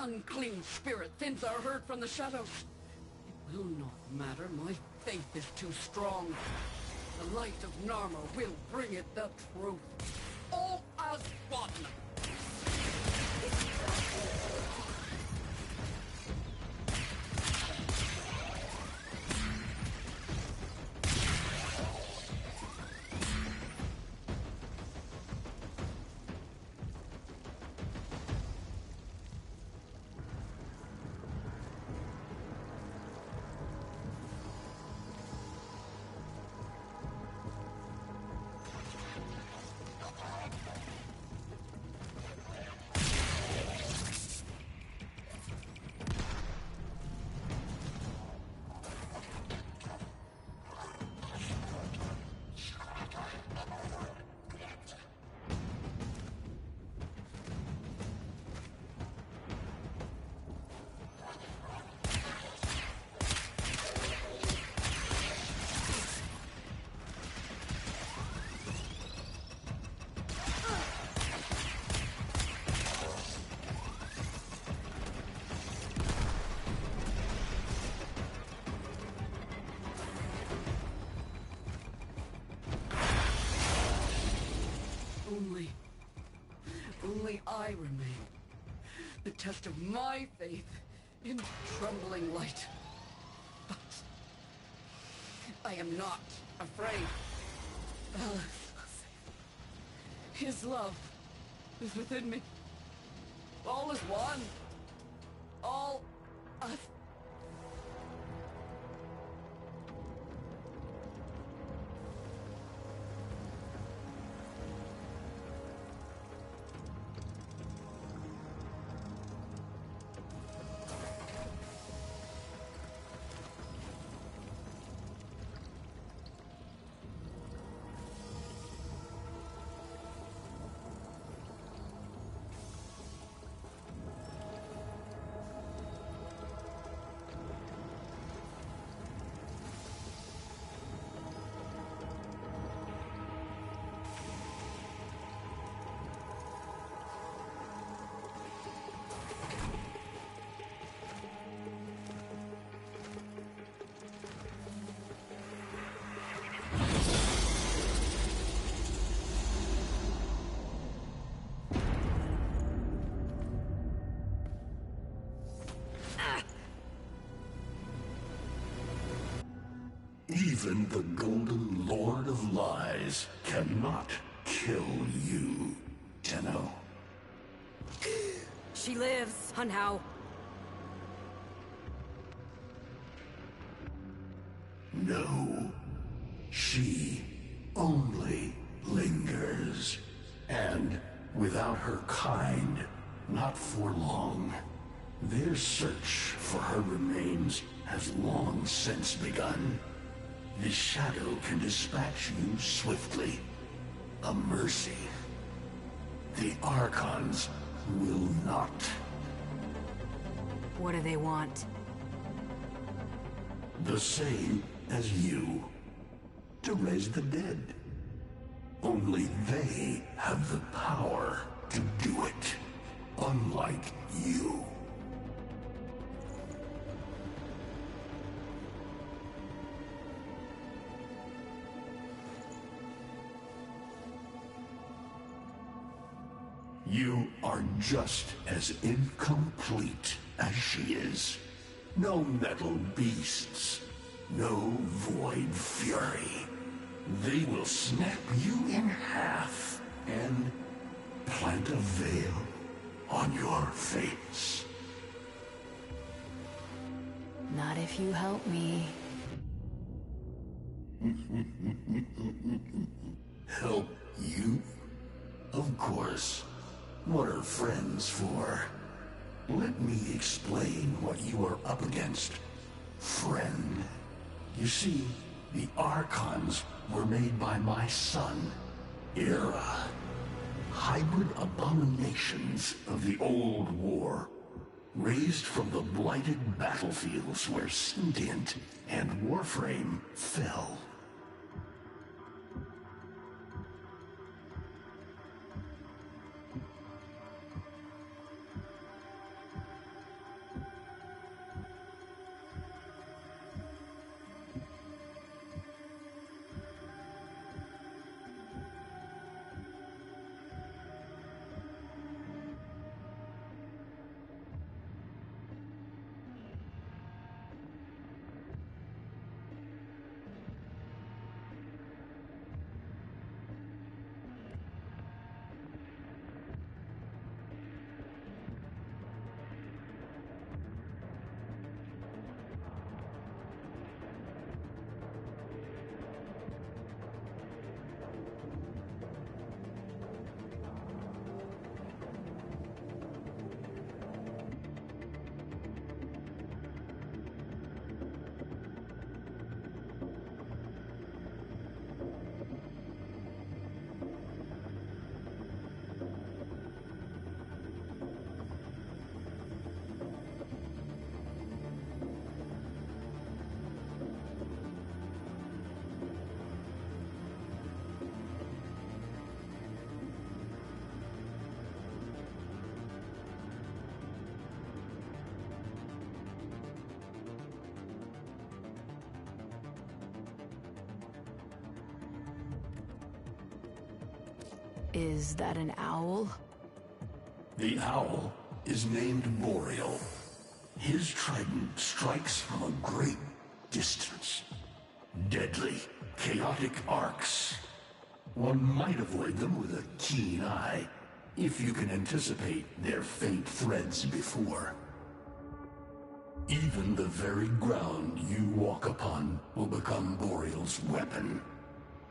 unclean spirit thins our herd from the shadows. It will not matter. My faith is too strong. The light of Narmer will bring it the truth. All as one. Only I remain. The test of my faith in trembling light. But I am not afraid. Balance. His love is within me. All is one. All us. Even the Golden Lord of Lies cannot kill you, Tenno. She lives, Hunhow. No. She only lingers. And without her kind, not for long. Their search for her remains has long since begun. The shadow can dispatch you swiftly. A mercy. The Archons will not. What do they want? The same as you. To raise the dead. Only they have the power to do it. Unlike you. You are just as incomplete as she is. No metal beasts, no void fury. They will snap you in half and plant a veil on your face. Not if you help me. Help you? Of course. What are friends for? Let me explain what you are up against, friend. You see, the Archons were made by my son, Hiriy. Hybrid abominations of the old war, raised from the blighted battlefields where Sentient and Warframe fell. Is that an owl? The owl is named Boreal. His trident strikes from a great distance. Deadly, chaotic arcs. One might avoid them with a keen eye, if you can anticipate their faint threads before. Even the very ground you walk upon will become Boreal's weapon.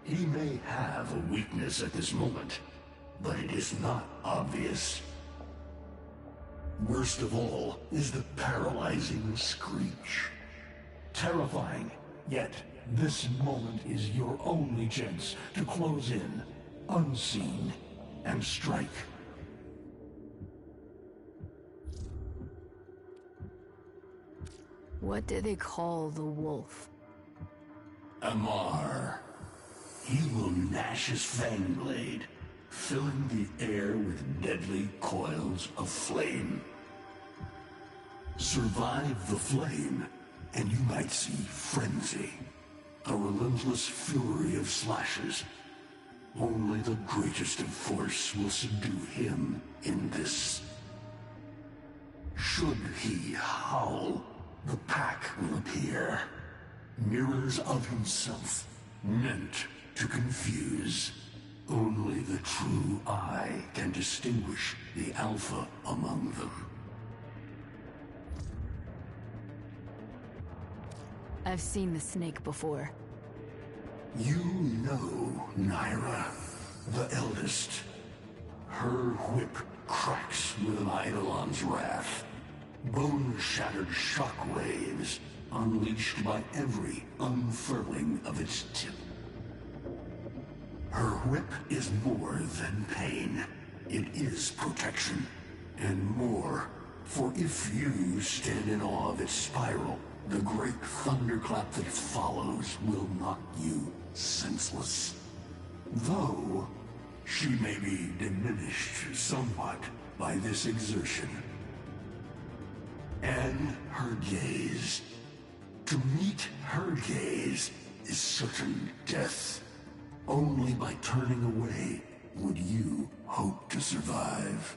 He may have a weakness at this moment, but it is not obvious. Worst of all is the paralyzing screech. Terrifying, yet this moment is your only chance to close in, unseen, and strike. What do they call the wolf? Amar. He will gnash his fang blade, filling the air with deadly coils of flame. Survive the flame, and you might see frenzy. A relentless fury of slashes. Only the greatest of force will subdue him in this. Should he howl, the pack will appear. Mirrors of himself, meant to confuse. Only the true eye can distinguish the alpha among them. I've seen the snake before. You know Naira, the eldest. Her whip cracks with an Eidolon's wrath. Bone-shattered shockwaves unleashed by every unfurling of its tip. Her whip is more than pain. It is protection, and more. For if you stand in awe of its spiral, the great thunderclap that follows will knock you senseless. Though, she may be diminished somewhat by this exertion. And her gaze. To meet her gaze is certain death. Only by turning away would you hope to survive.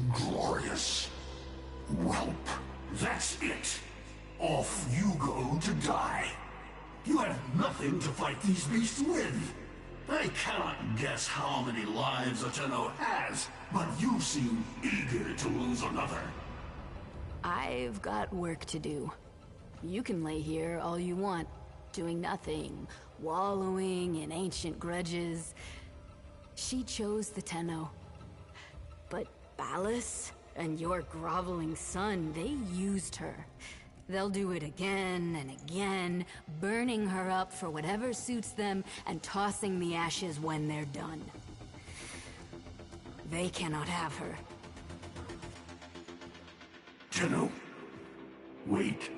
Vainglorious. Whelp, that's it. Off you go to die. You have nothing to fight these beasts with. I cannot guess how many lives a Tenno has, but you seem eager to lose another. I've got work to do. You can lay here all you want, doing nothing, wallowing in ancient grudges. She chose the Tenno. But Ballas and your groveling son, they used her. They'll do it again and again, burning her up for whatever suits them and tossing the ashes when they're done. They cannot have her. Tenno, wait.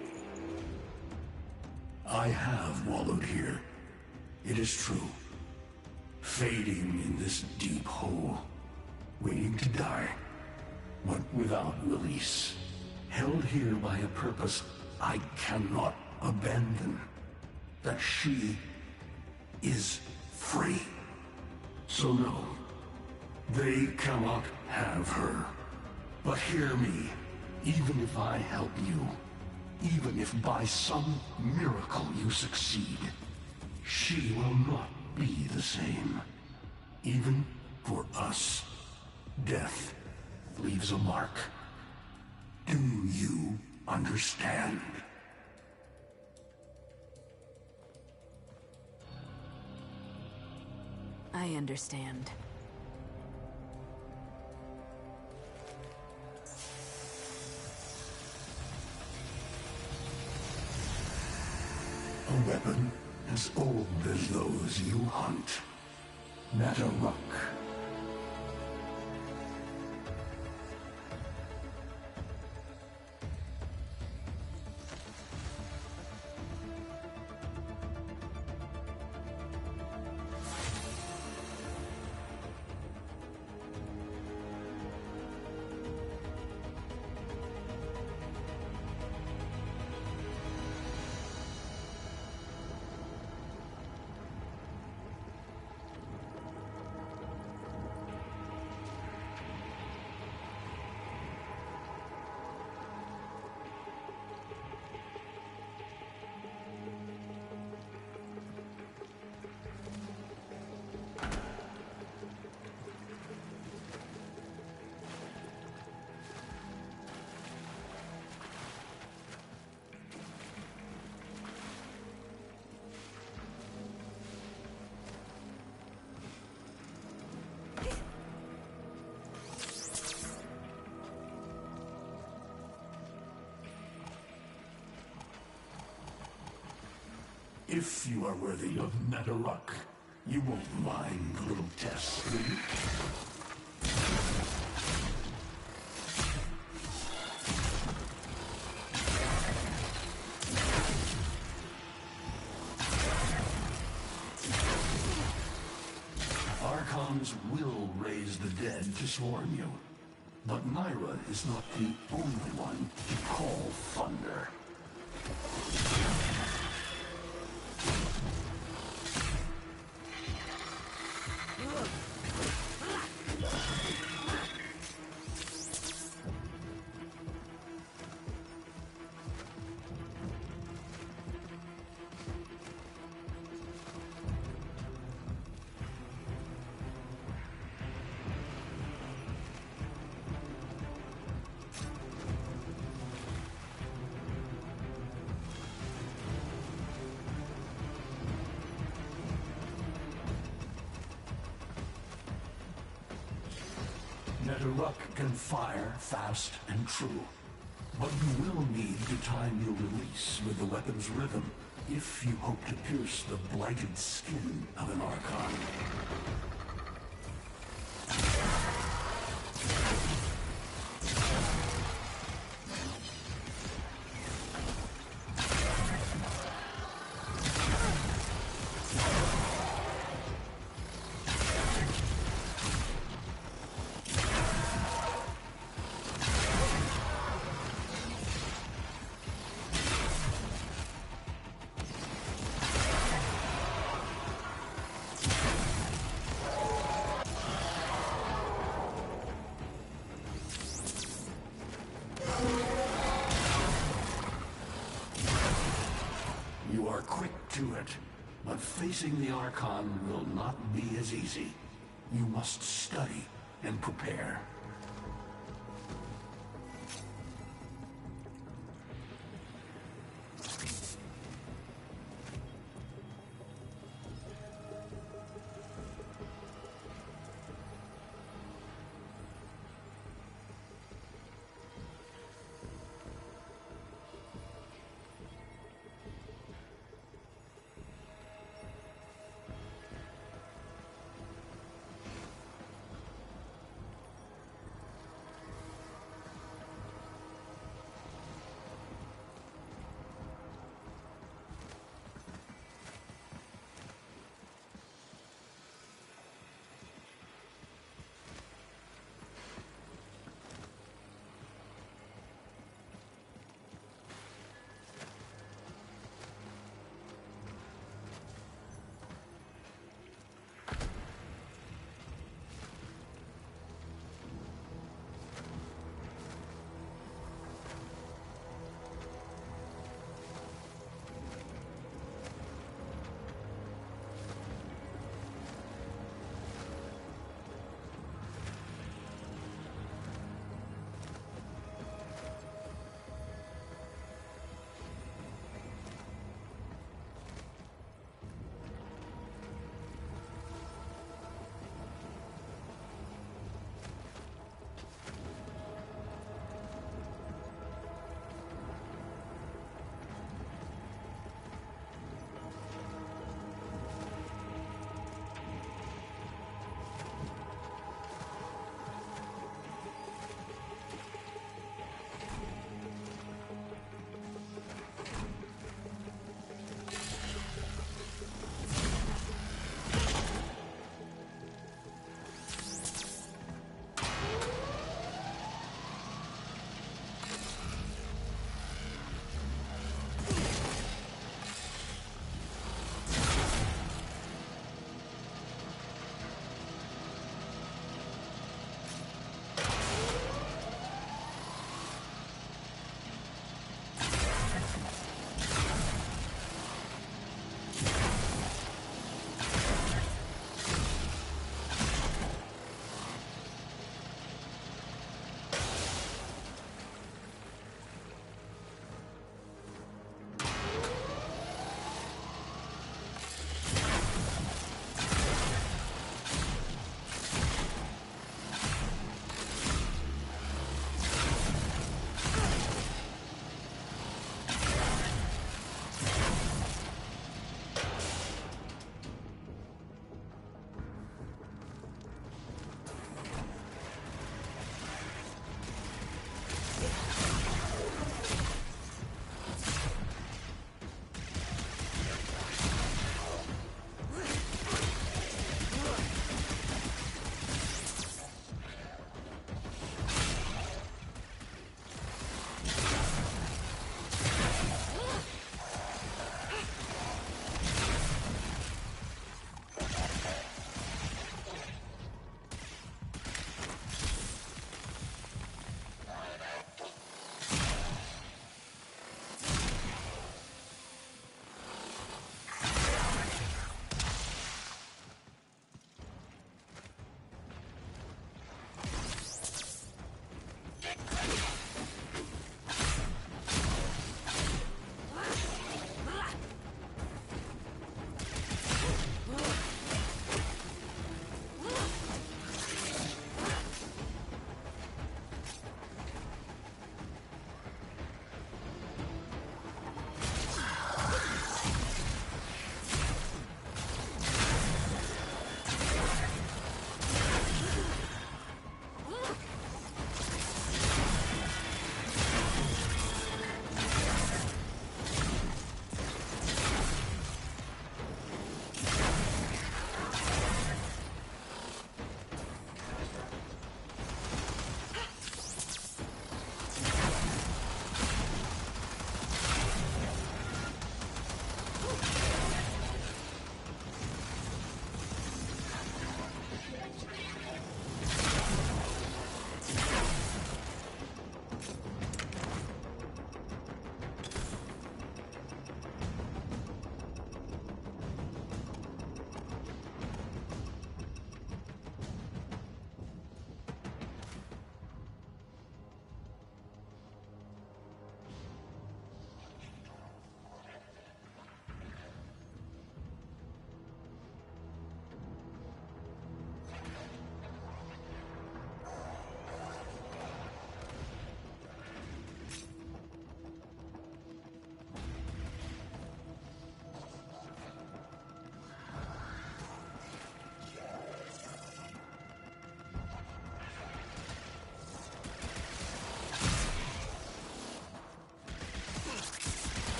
I have wallowed here. It is true. Fading in this deep hole. Waiting to die, but without release. Held here by a purpose I cannot abandon. That she is free. So no, they cannot have her. But hear me, even if I help you, even if by some miracle you succeed, she will not be the same. Even for us. Death leaves a mark. Do you understand? I understand. A weapon as old as those you hunt. Nataruk. If you are worthy of Netherruck, you won't mind the little test, will you? Archons will raise the dead to swarm you. But Myra is not the only one to call thunder. Netherruck can fire fast and true, but you will need to time your release with the weapon's rhythm if you hope to pierce the blighted skin of an Archon. You are quick to it, but facing the Archon will not be as easy. You must study and prepare.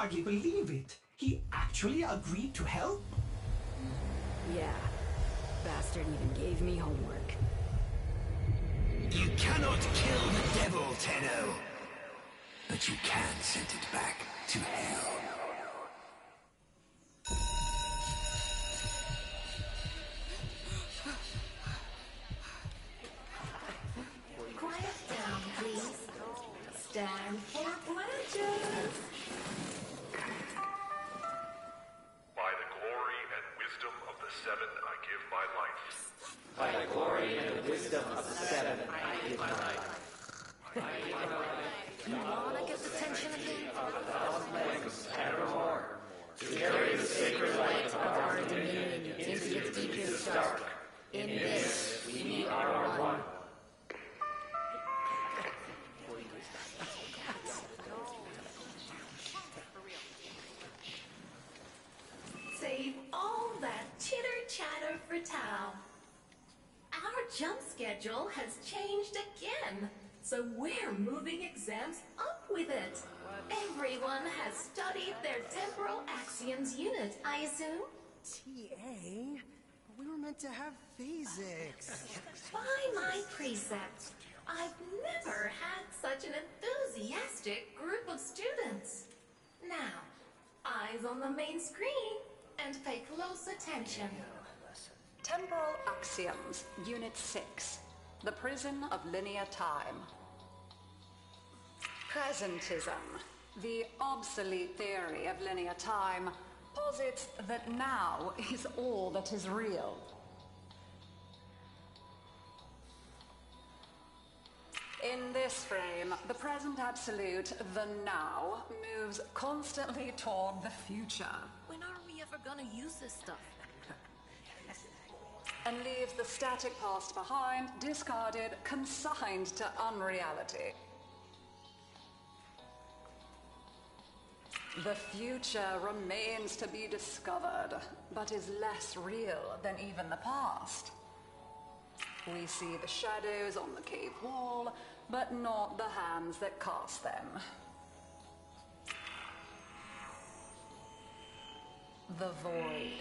hardly believe it. He actually agreed to help? Yeah. Bastard even gave me homework. You cannot kill the devil, Tenno. But you can send it back to hell. Quiet down, please. Stand for pledges. By the glory and wisdom of the Seven, I give my life. By the glory and the wisdom of the Seven, I give my life. You wanna get the tension again? Evermore, to carry the sacred light of our dominion into its deepest dark. In this, we are one. Save all that chitter-chatter for Tao. Our jump schedule has changed again, so we're moving exams up with it. Everyone has studied their temporal axioms unit, I assume? TA? We were meant to have physics. By my precepts, I've never had such an enthusiastic group of students. Now, eyes on the main screen and pay close attention. Temporal Axioms, Unit 6. The Prison of Linear Time. Presentism, the obsolete theory of linear time, posits that now is all that is real. In this frame, the present absolute, the now, moves constantly toward the future. When are we ever gonna use this stuff? And leaves the static past behind, discarded, consigned to unreality. The future remains to be discovered, but is less real than even the past. We see the shadows on the cave wall, but not the hands that cast them. The void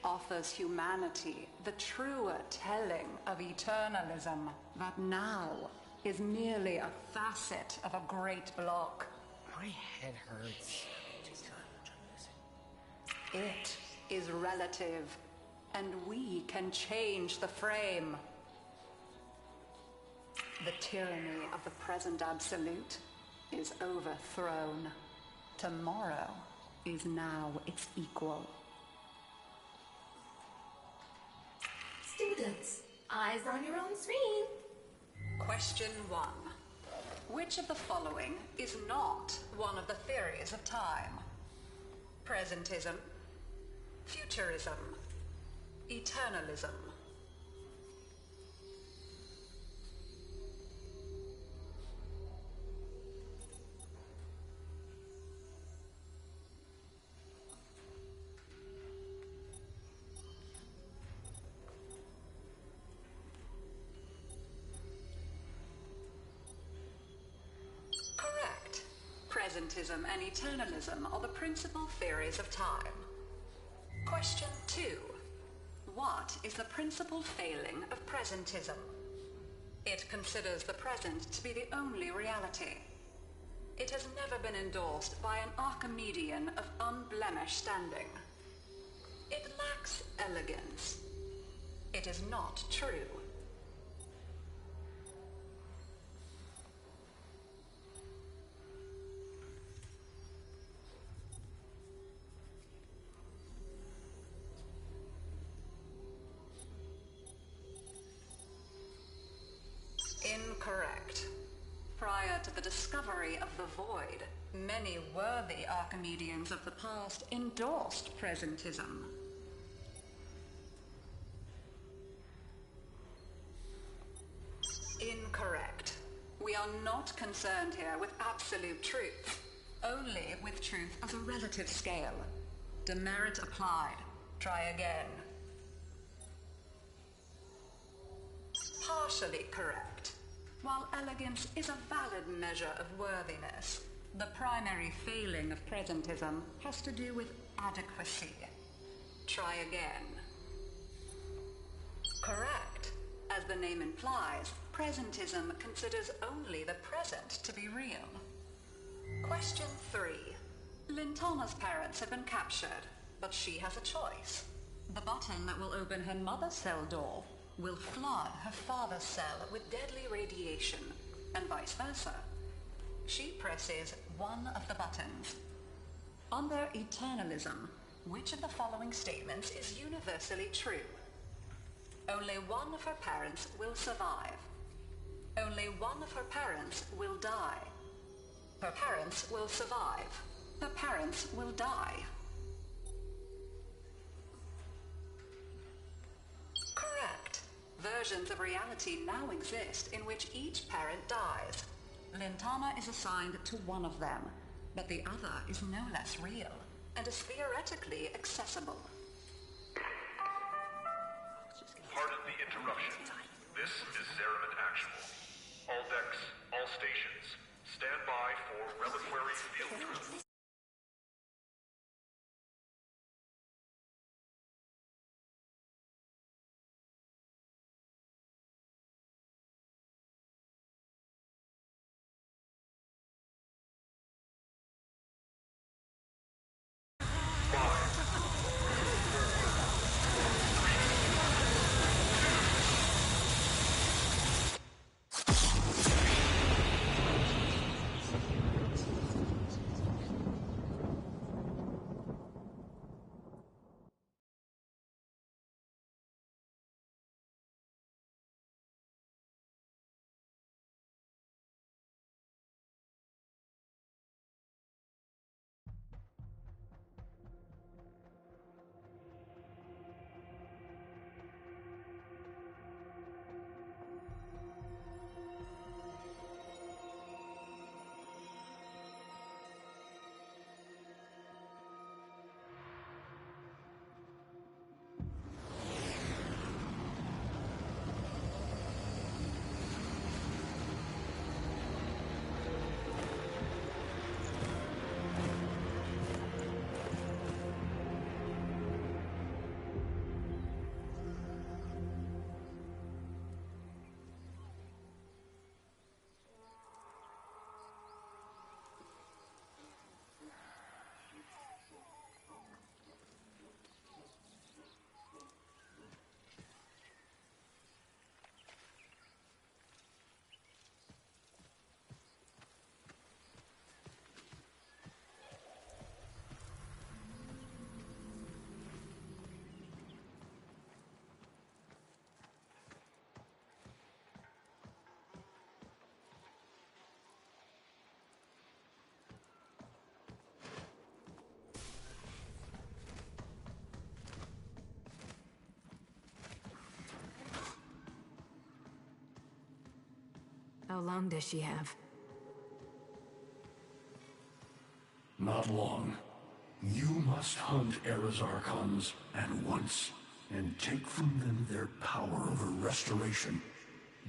offers humanity the truer telling of eternalism that now is merely a facet of a great block. My head hurts. It is relative, and we can change the frame. The tyranny of the present absolute is overthrown. Tomorrow is now its equal. Students, eyes on your own screen. Question 1. Which of the following is not one of the theories of time? Presentism, futurism, eternalism. Correct. Presentism and eternalism are the principal theories of time. Question 2. What is the principal failing of presentism? It considers the present to be the only reality. It has never been endorsed by an Archimedean of unblemished standing. It lacks elegance. It is not true. Incorrect. Prior to the discovery of the void, many worthy Archimedeans of the past endorsed presentism. Incorrect. We are not concerned here with absolute truth, only with truth as a relative scale. Demerit applied. Try again. Partially correct. While elegance is a valid measure of worthiness, The primary failing of presentism has to do with adequacy. Try again. Correct. As the name implies, presentism considers only the present to be real. Question 3. Lintana's parents have been captured, but she has a choice. The button that will open her mother's cell door will flood her father's cell with deadly radiation, and vice versa. She presses one of the buttons. Under eternalism, which of the following statements is universally true? Only one of her parents will survive. Only one of her parents will die. Her parents will survive. Her parents will die. Correct. Versions of reality now exist in which each parent dies. Lintana is assigned to one of them, but the other is no less real and is theoretically accessible. Pardon the interruption. This is Zeraman Actual. All decks, all stations, stand by for reliquary field drill. How long does she have? Not long. You must hunt Era's Archons at once, and take from them their power over restoration.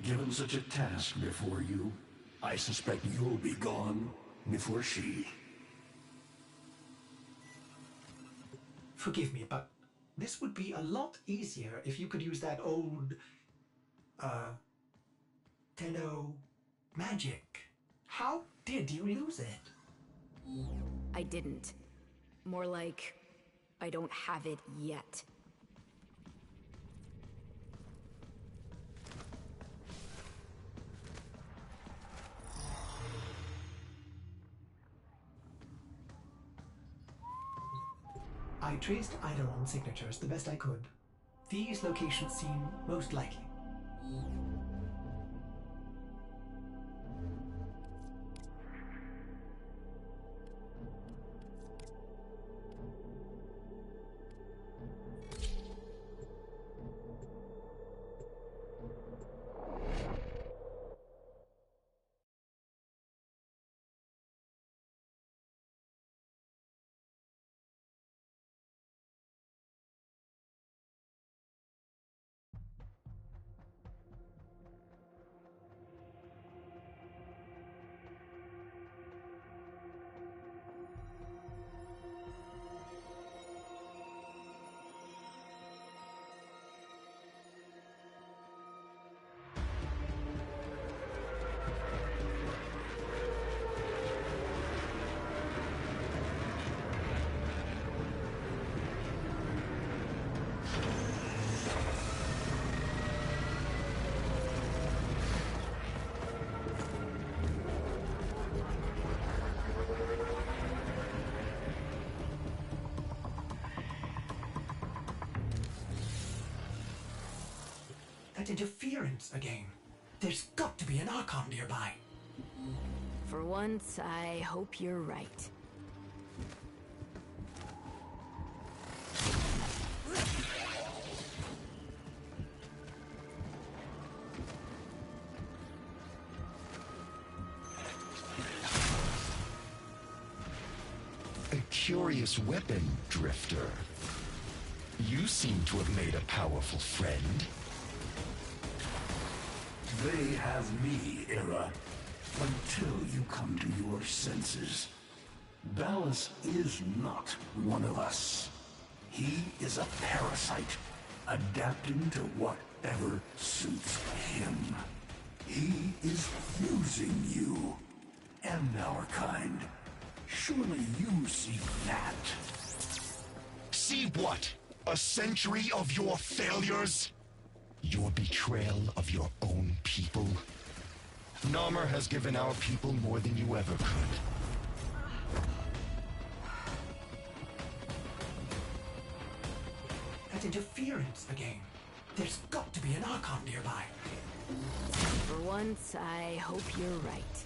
Given such a task before you, I suspect you'll be gone before she. Forgive me, but this would be a lot easier if you could use that old, Tenno magic. How did you lose it? I didn't. More like, I don't have it yet. I traced Eidolon's signatures the best I could. These locations seem most likely. That interference again. There's got to be an Archon nearby. For once, I hope you're right. A curious weapon, Drifter. You seem to have made a powerful friend. They have me, Era. Until you come to your senses. Ballas is not one of us. He is a parasite, adapting to whatever suits him. He is using you and our kind. Surely you see that. See what? A century of your failures? Your betrayal of your own people? Narmer has given our people more than you ever could. That interference again. There's got to be an Archon nearby. For once, I hope you're right.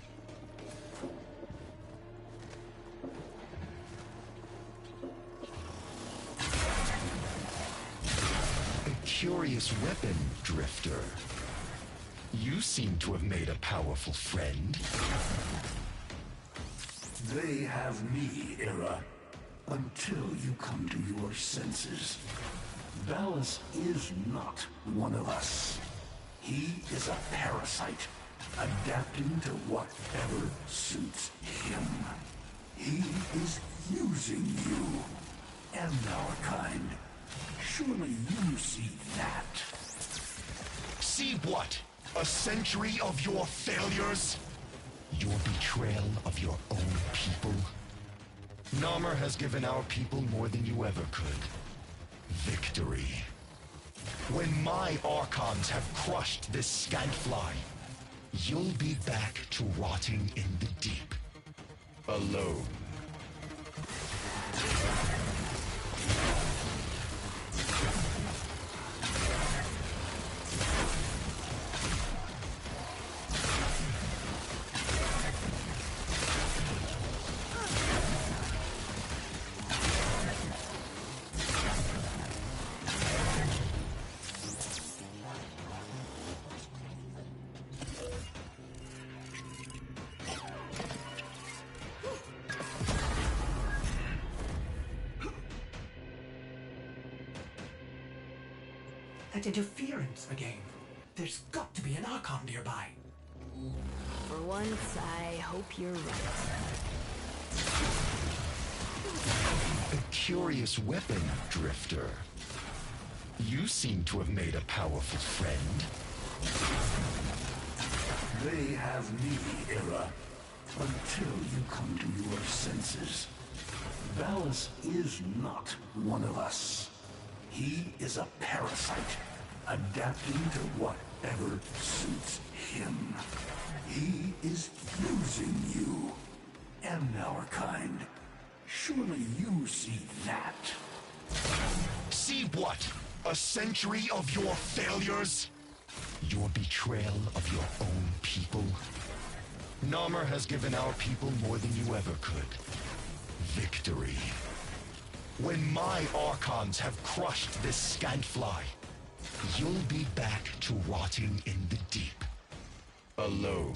A curious weapon, Drifter. You seem to have made a powerful friend. They have me, Era. Until you come to your senses. Ballas is not one of us. He is a parasite, adapting to whatever suits him. He is using you and our kind. Surely you see that. See what? A century of your failures? Your betrayal of your own people? Narmer has given our people more than you ever could. Victory. When my Archons have crushed this scantfly, you'll be back to rotting in the deep. Alone. That interference again. There's got to be an Archon nearby. For once, I hope you're right. A curious weapon, Drifter. You seem to have made a powerful friend. They have me, Era. Until you come to your senses. Ballas is not one of us. He is a parasite, adapting to whatever suits him. He is using you and our kind. Surely you see that. See what? A century of your failures? Your betrayal of your own people? Narmer has given our people more than you ever could. Victory. When my Archons have crushed this scantfly, you'll be back to rotting in the deep. Alone.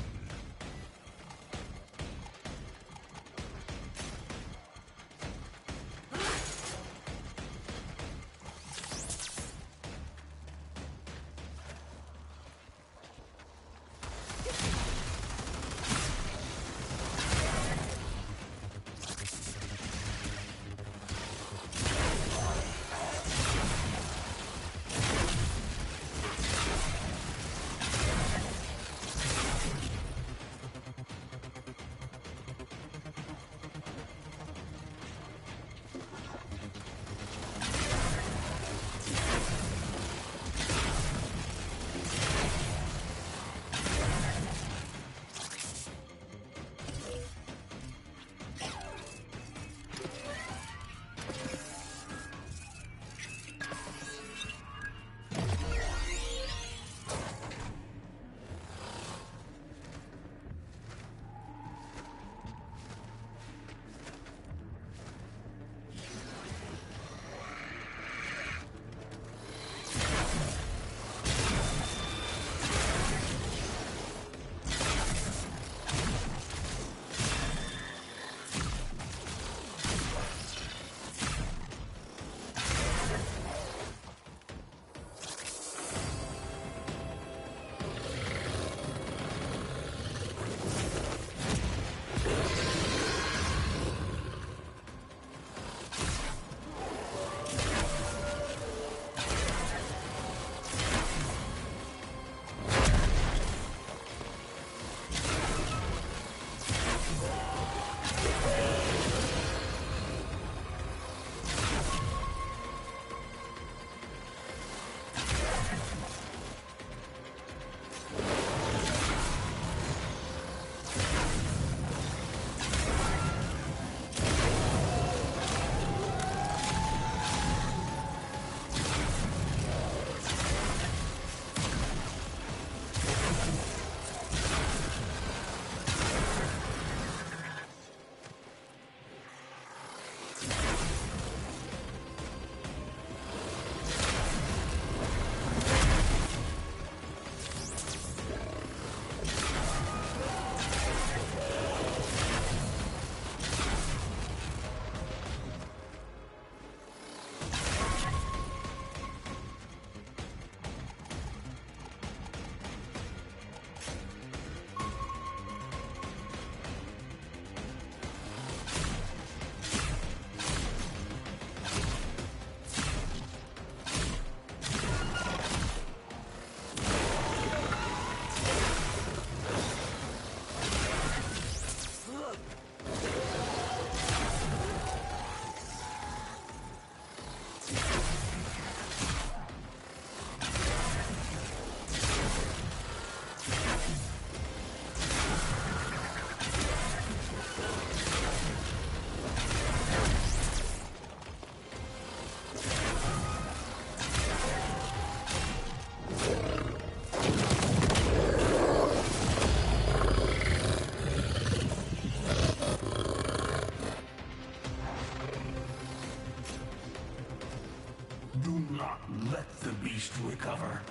Do not let the beast recover.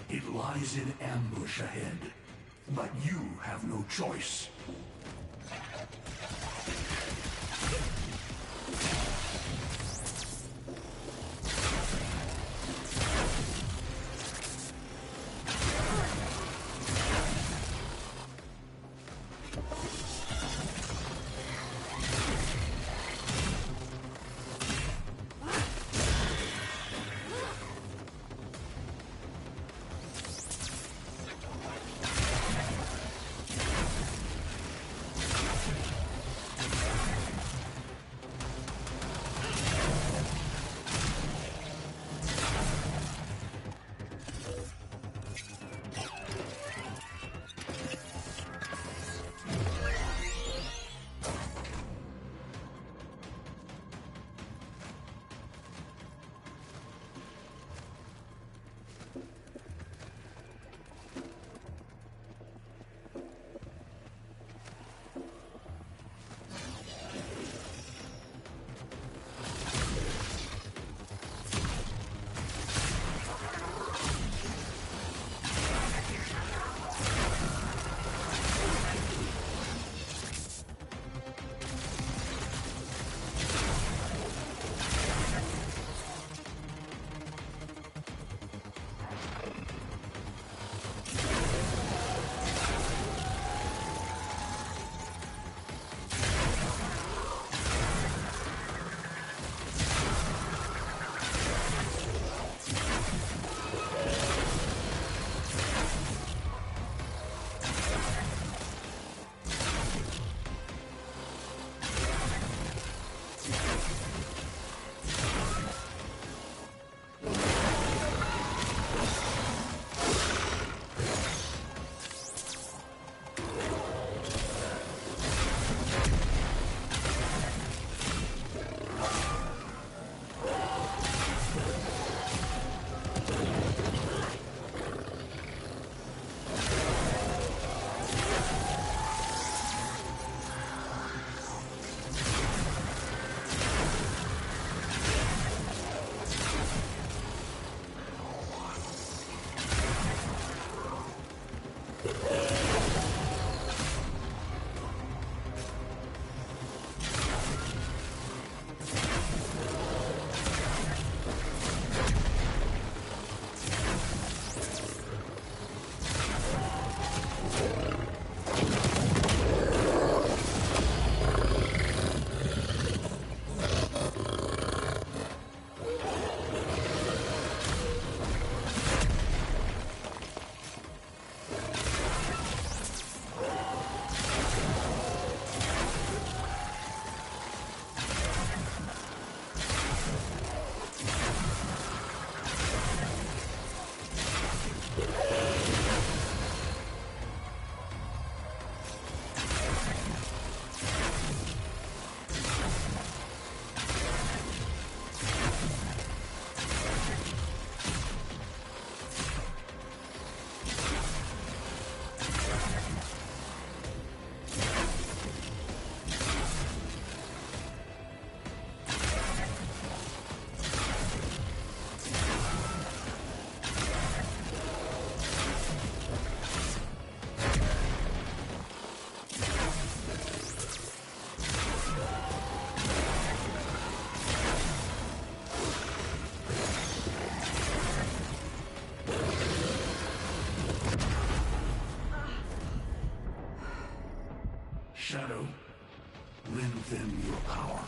It lies in ambush ahead, but you have no choice. Shadow, lengthen your power.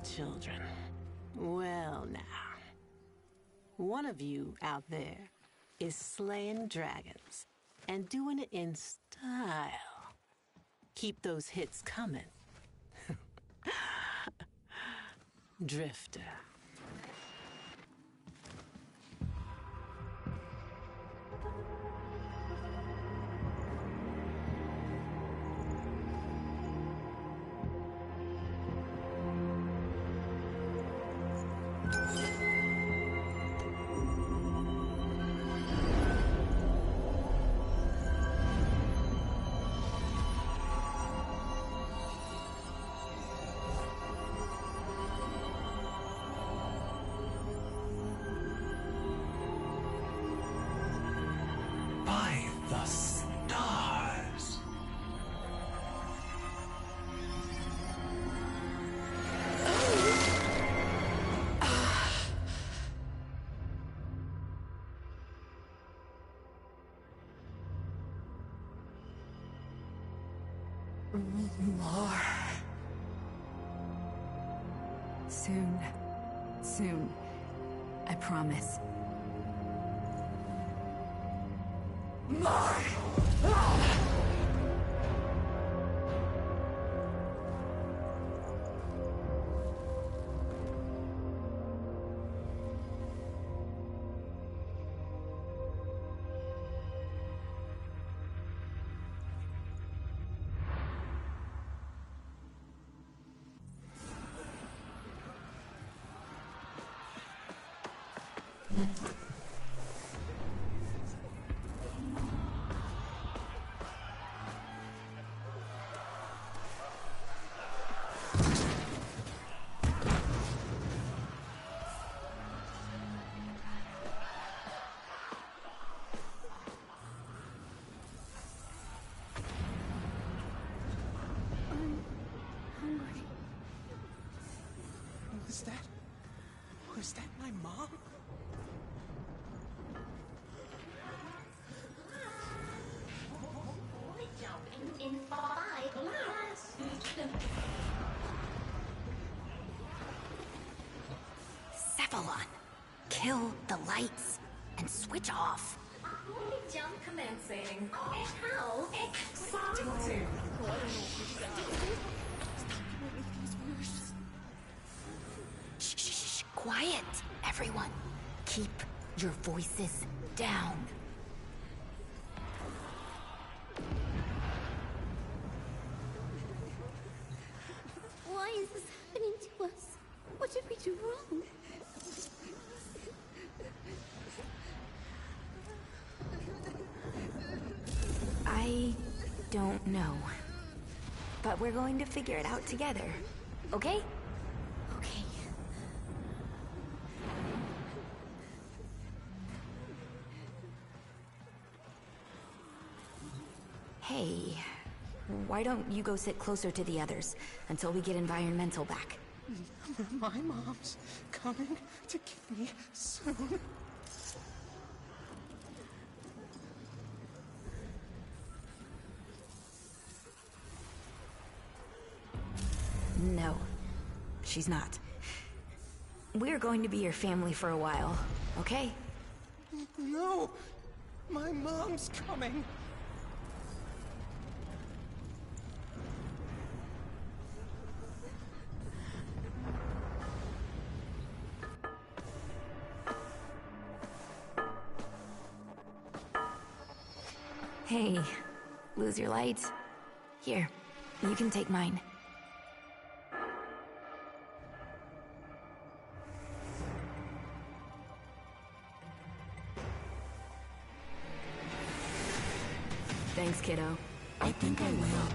children. Well, now. One of you out there is slaying dragons and doing it in style. Keep those hits coming. Drifter. By the stars. More. Soon. Soon. I promise. Was that my mom? Jumping in 5 laps. Cephalon, kill the lights and switch off. Jump commencing. How exciting! Shh, quiet, everyone. Keep your voices down. Why is this happening to us? What did we do wrong? I don't know. But we're going to figure it out together, okay? Okay. Hey, why don't you go sit closer to the others until we get environmental back? My mom's coming to get me soon. No, she's not. We're going to be your family for a while, okay? No! My mom's coming! Hey, lose your lights? Here, you can take mine. Thanks, kiddo. I think I will.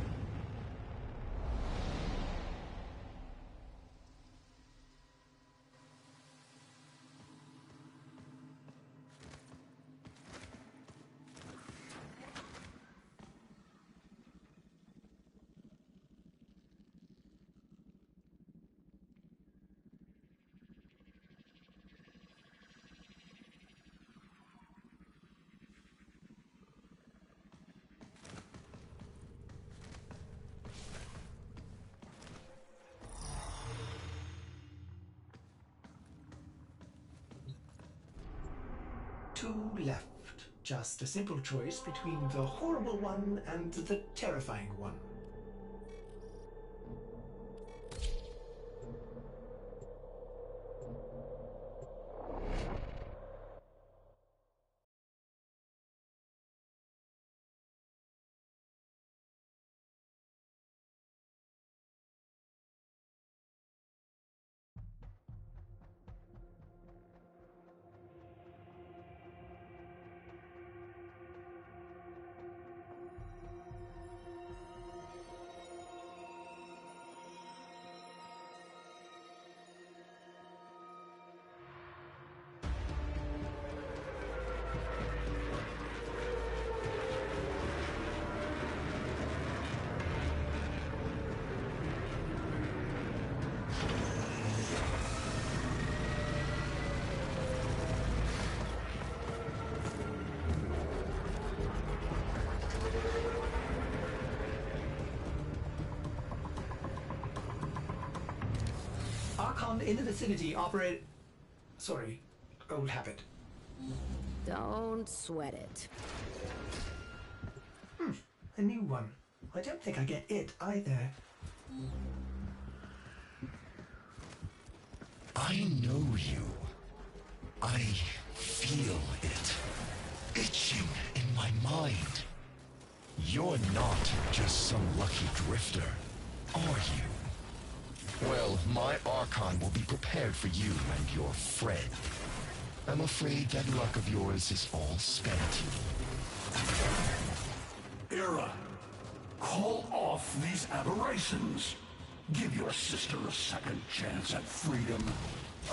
two left. Just a simple choice between the horrible one and the terrifying one. Archon in the vicinity operate... Sorry, old habit. Don't sweat it. A new one. I don't think I get it either. I know you. I feel it. Itching in my mind. You're not just some lucky drifter, are you? Well, my Archon will be prepared for you and your friend. I'm afraid that luck of yours is all spent. Era, call off these aberrations. Give your sister a second chance at freedom.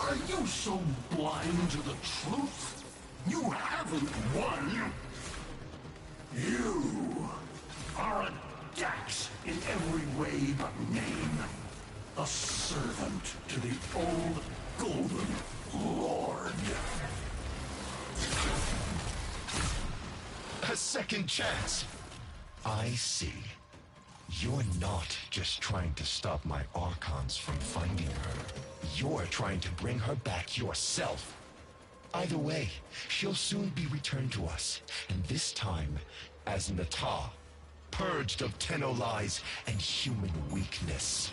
Are you so blind to the truth? You haven't won. You are a Dax in every way but name. A servant to the old Golden Lord. A second chance? I see. You're not just trying to stop my Archons from finding her. You're trying to bring her back yourself. Either way, she'll soon be returned to us, and this time as Nata, purged of Tenno lies and human weakness.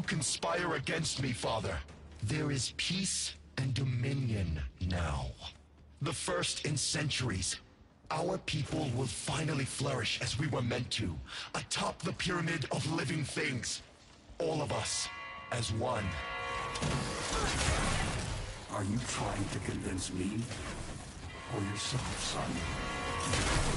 conspire against me, Father. There is peace and dominion now. The first in centuries. Our people will finally flourish as we were meant to, atop the pyramid of living things. All of us, as one. Are you trying to convince me? Or yourself, son?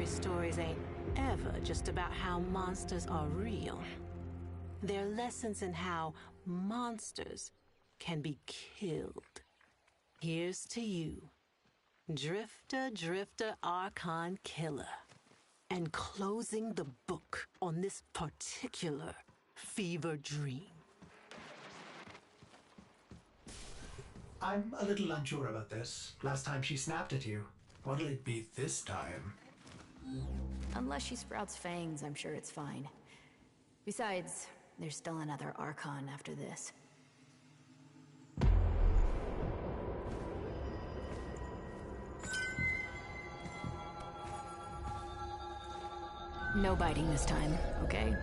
stories ain't ever just about how monsters are real. They're lessons in how monsters can be killed. Here's to you, Drifter Archon Killer, and closing the book on this particular fever dream. I'm a little unsure about this. Last time she snapped at you. What'll it be this time? Unless she sprouts fangs, I'm sure it's fine. Besides, there's still another Archon after this. No biting this time, okay?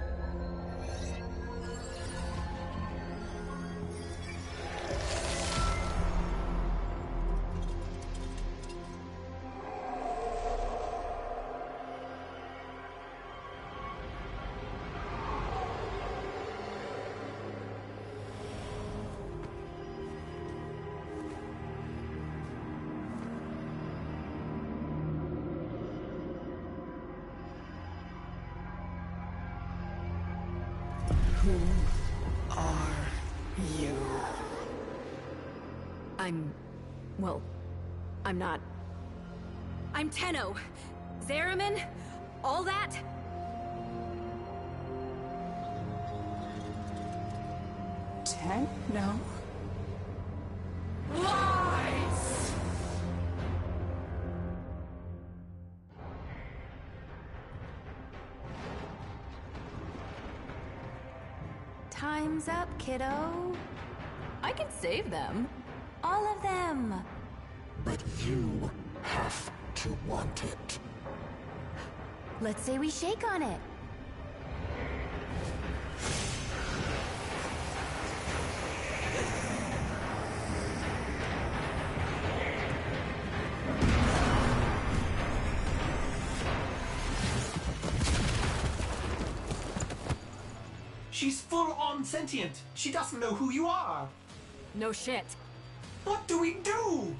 I'm not. I'm Tenno. Zariman? All that? Tenno? Lies! Time's up, kiddo. I can save them. All of them. But you have to want it. Let's say we shake on it. She's full-on sentient. She doesn't know who you are. No shit. What do we do?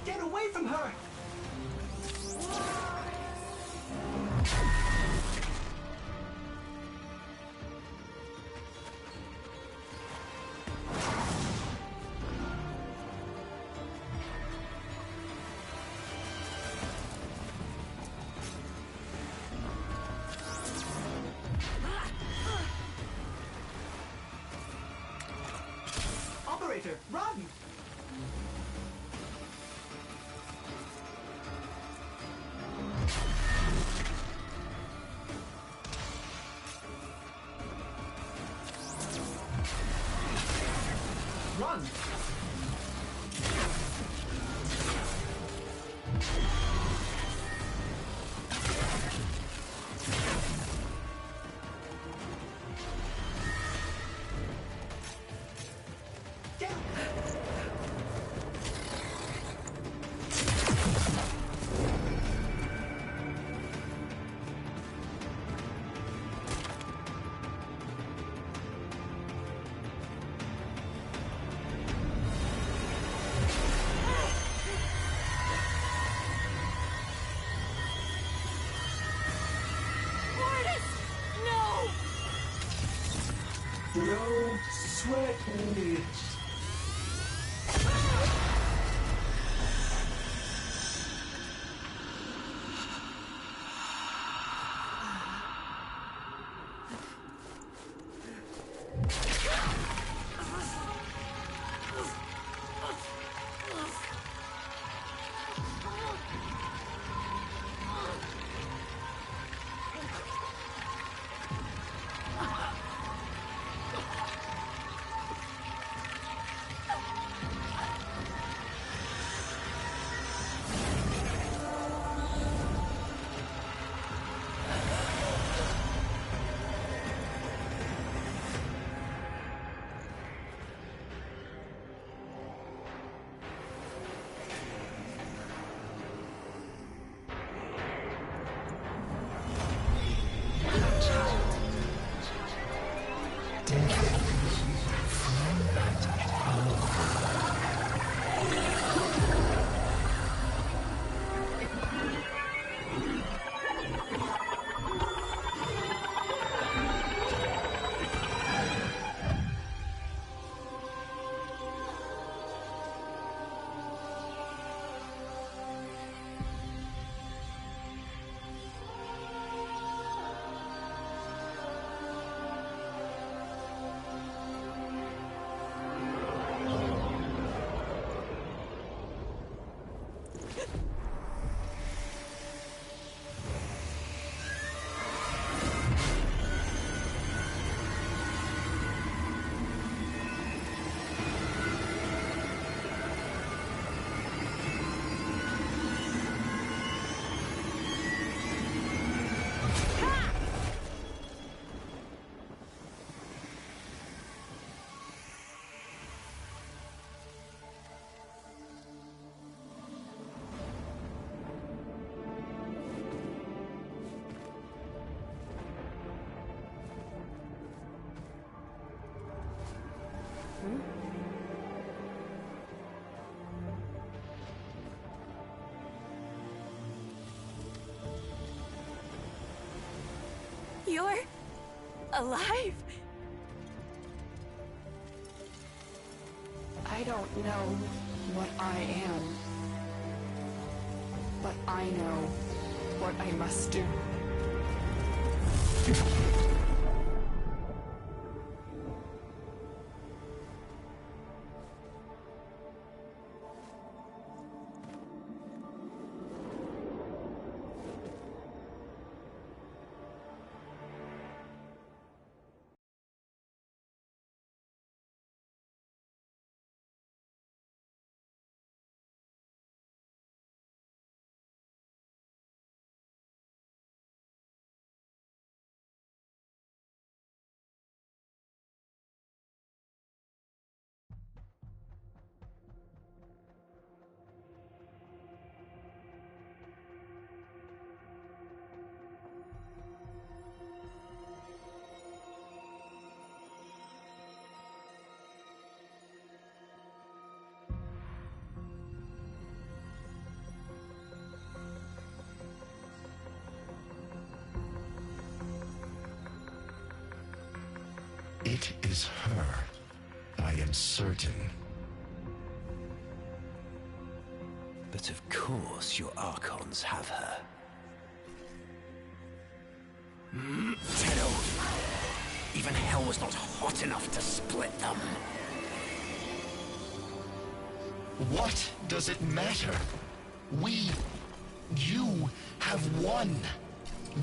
Get away from her! Operator, run! Run! Don't sweat it. You're alive? I don't know what I am, but I know what I must do. It is her. I am certain. But of course your Archons have her. Shadow! Even hell was not hot enough to split them. What does it matter? You have won.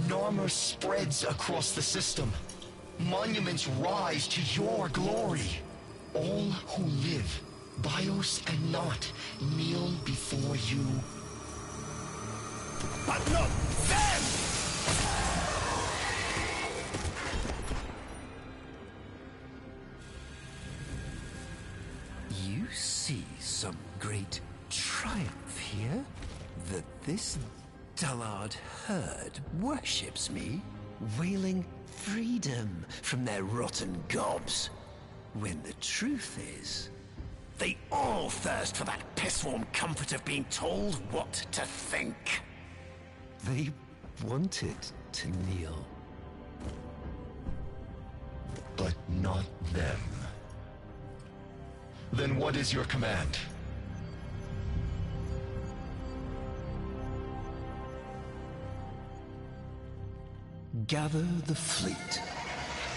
Narmer spreads across the system. Monuments rise to your glory. All who live, bios and not, kneel before you. But not them! You see some great triumph here? That this dullard herd worships me, wailing freedom from their rotten gobs, when the truth is, they all thirst for that piss-warm comfort of being told what to think. They wanted to kneel. But not them. Then what is your command? Gather the fleet.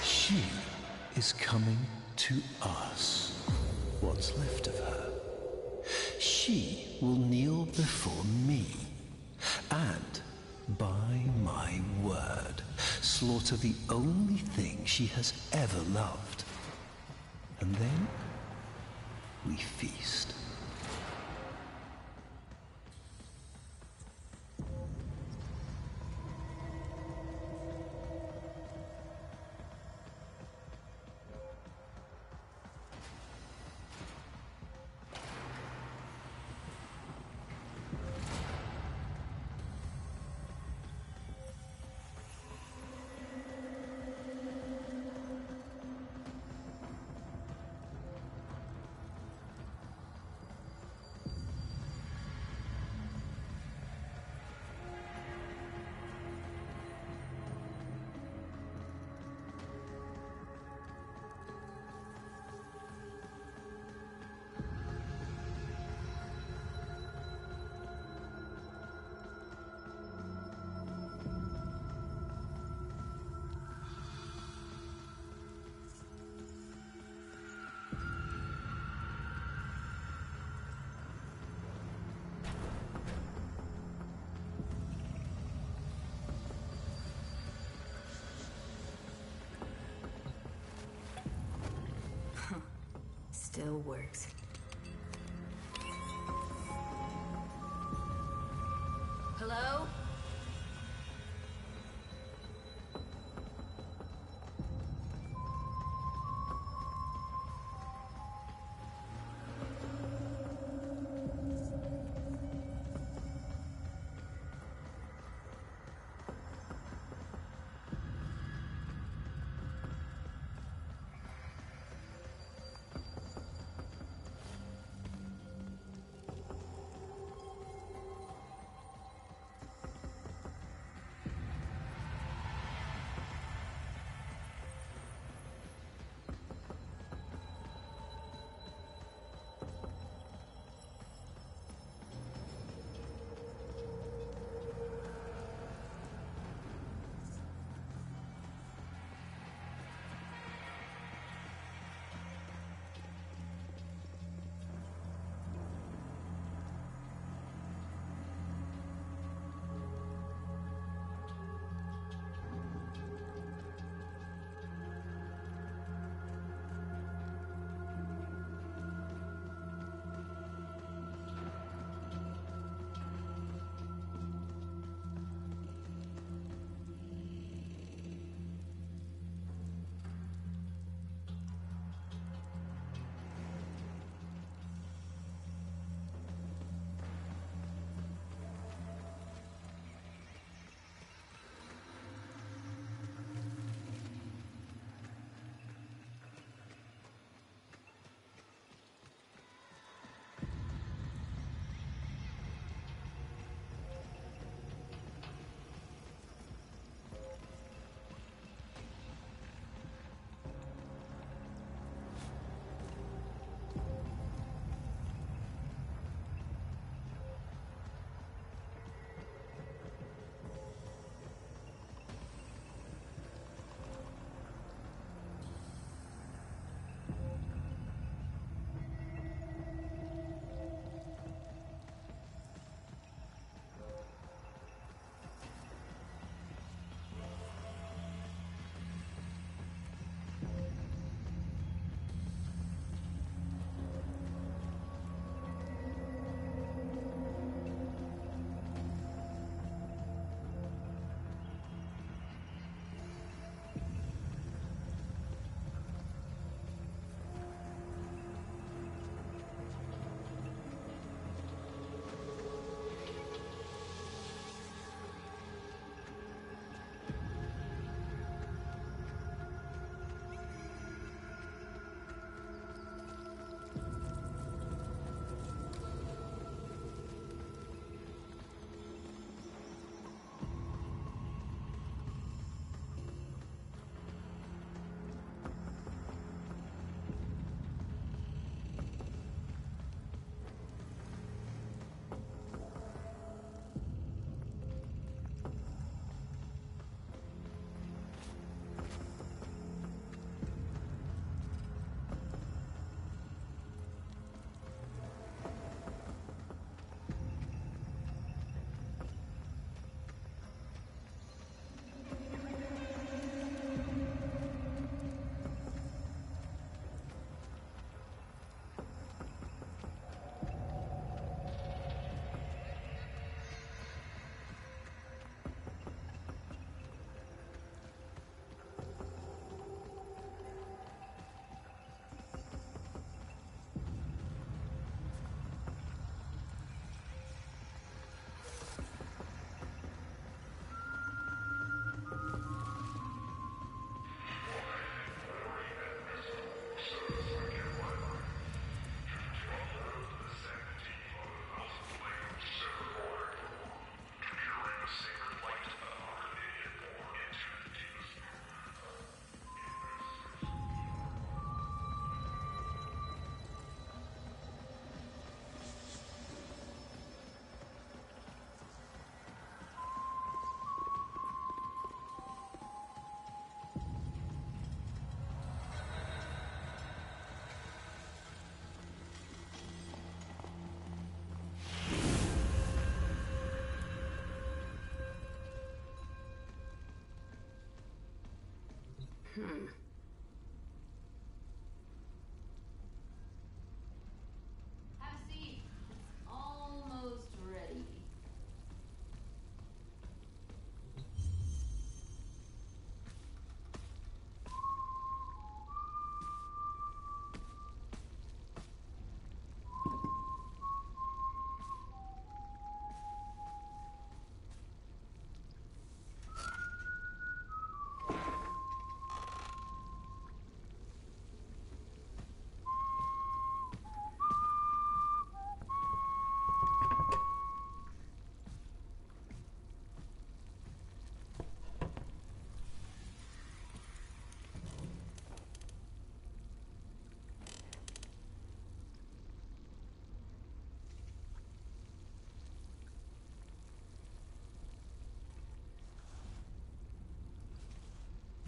She is coming to us. What's left of her. She will kneel before me, and, by my word, slaughter the only thing she has ever loved. And then, we feast. still works. Hello?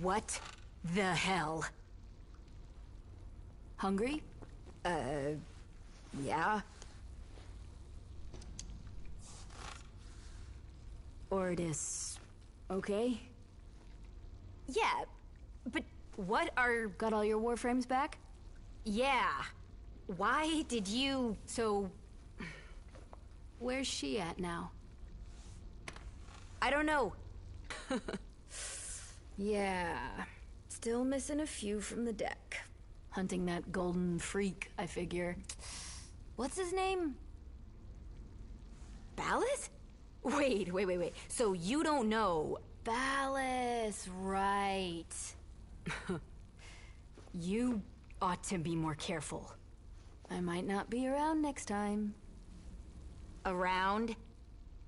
What the hell? Hungry? Yeah. Ordis, okay? Yeah, but what are... Got all your Warframes back? Yeah. Why did you... So... Where's she at now? I don't know. Yeah. Still missing a few from the deck. Hunting that golden freak, I figure. What's his name? Ballas? Wait. So you don't know... Ballas, right. You ought to be more careful. I might not be around next time. Around?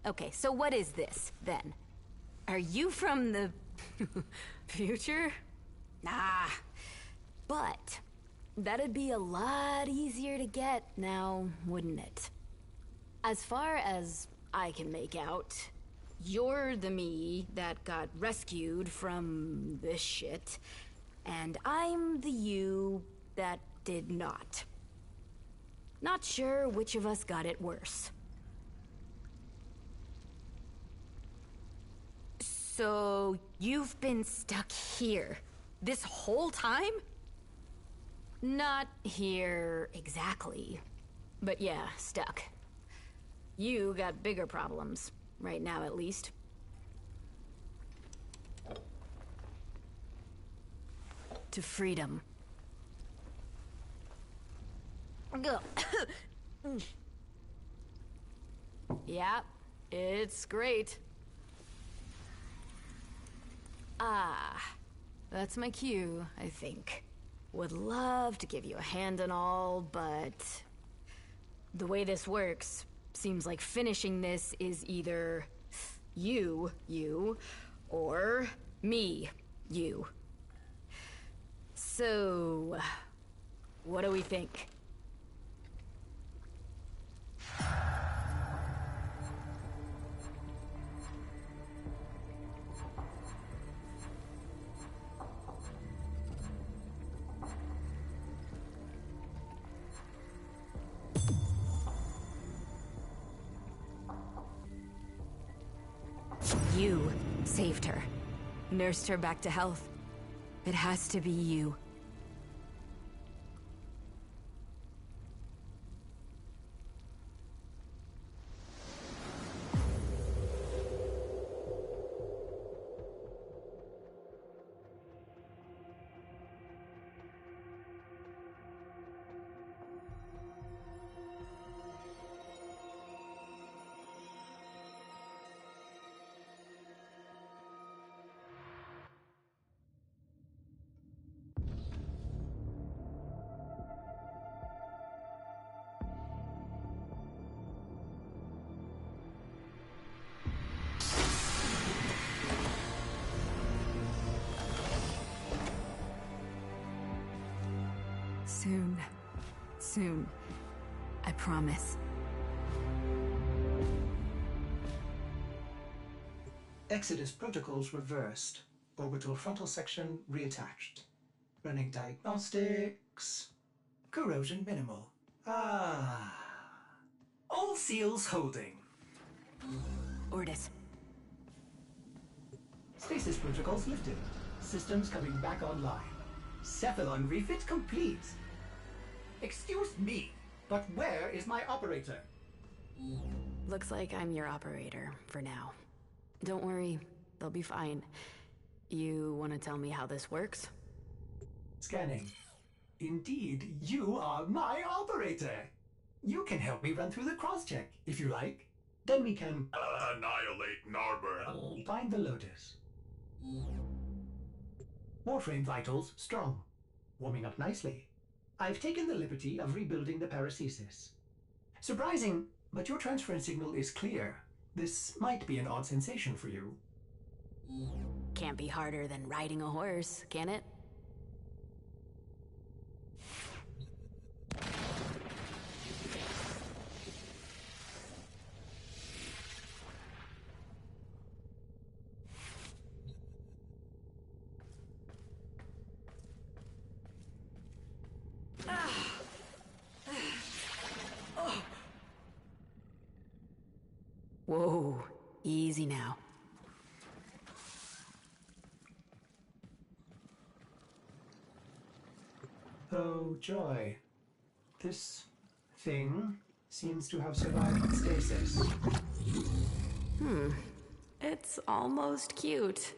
Okay, so what is this, then? Are you from the... future? Nah. But... that'd be a lot easier to get now, wouldn't it? As far as I can make out, you're the me that got rescued from this shit, and I'm the you that did not. Not sure which of us got it worse. So, you've been stuck here this whole time? Not here exactly, but yeah, stuck. You got bigger problems, right now at least. To freedom. Go. Yeah, it's great. Ah, that's my cue, I think. Would love to give you a hand and all, but... the way this works, seems like finishing this is either... you, or me, you. So... what do we think? You saved her. Nursed her back to health. It has to be you. Soon. I promise. Exodus protocols reversed. Orbital frontal section reattached. Running diagnostics. Corrosion minimal. Ah. All seals holding. Ordis. Stasis protocols lifted. Systems coming back online. Cephalon refit complete. Excuse me, but where is my operator? Looks like I'm your operator, for now. Don't worry, they'll be fine. You want to tell me how this works? Scanning. Indeed, you are my operator. You can help me run through the cross-check, if you like. Then we can... annihilate Narber. Find the Lotus. Warframe vitals strong. Warming up nicely. I've taken the liberty of rebuilding the paracesis. Surprising, but your transference signal is clear. This might be an odd sensation for you. Can't be harder than riding a horse, can it? Oh, joy. This thing seems to have survived stasis. It's almost cute.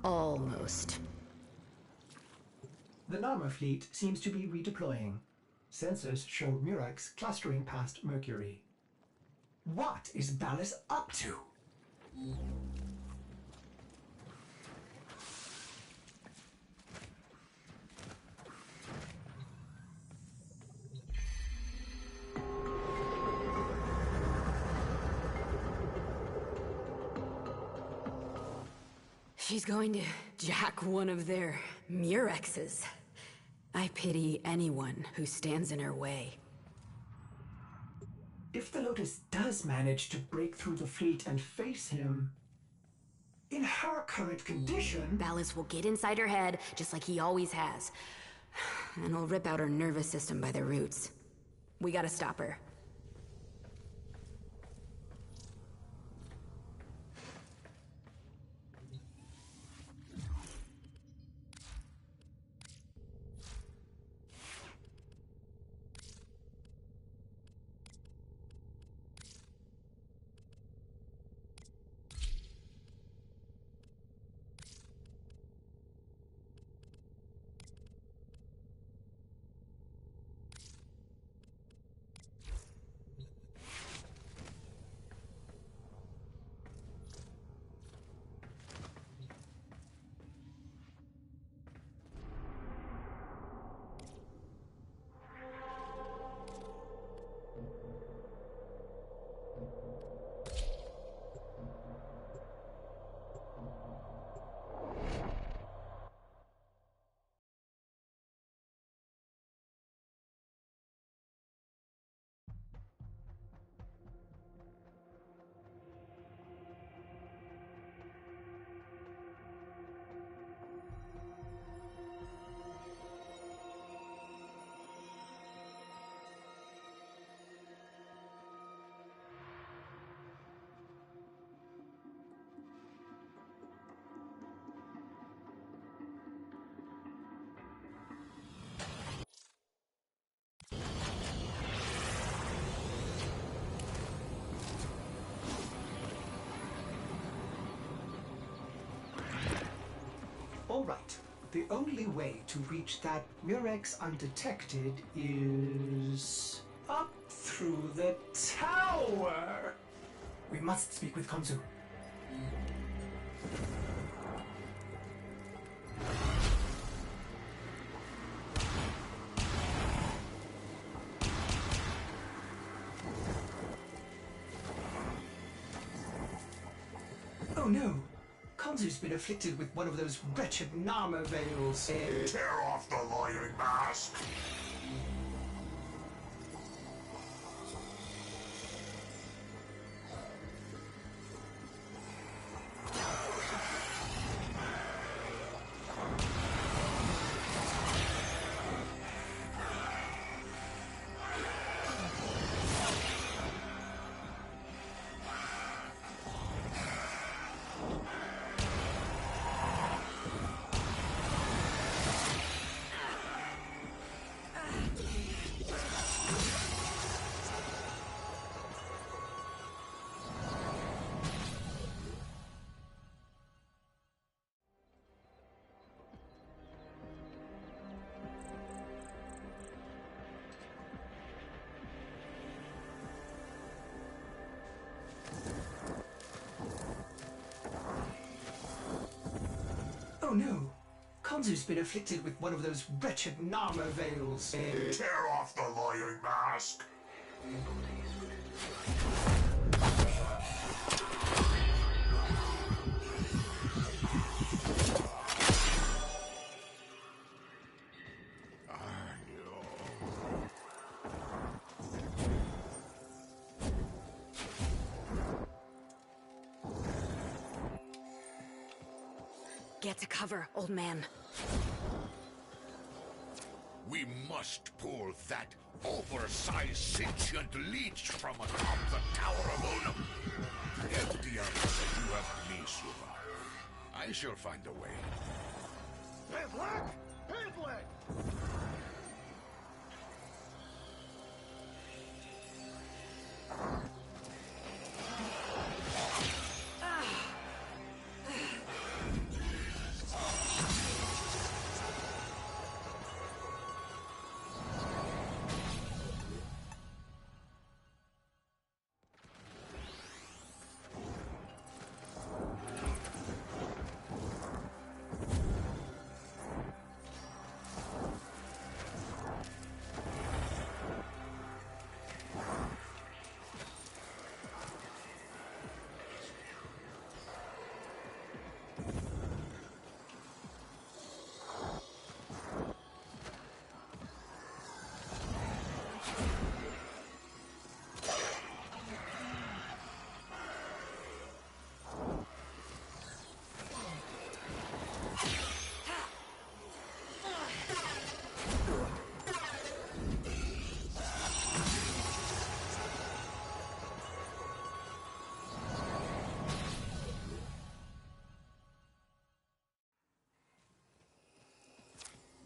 Almost. The Narmer fleet seems to be redeploying. Sensors show Murex clustering past Mercury. What is Ballas up to? She's going to jack one of their Murexes. I pity anyone who stands in her way. If the Lotus does manage to break through the fleet and face him, in her current condition... Ballas will get inside her head, just like he always has. And he'll rip out her nervous system by the roots. We gotta stop her. All right. The only way to reach that Murex undetected is... up through the tower! We must speak with Konzu. Oh no! Konzu's been afflicted with one of those wretched Narmer veils. Tear off the lying mask! Oh no! Konzu's been afflicted with one of those wretched Narmer veils. Tear off the lying mask! Get to cover, old man. We must pull that oversized sentient leech from atop the Tower of Onum. Get the others that you have me, Suva. I shall find a way. Pantlet! Pantlet!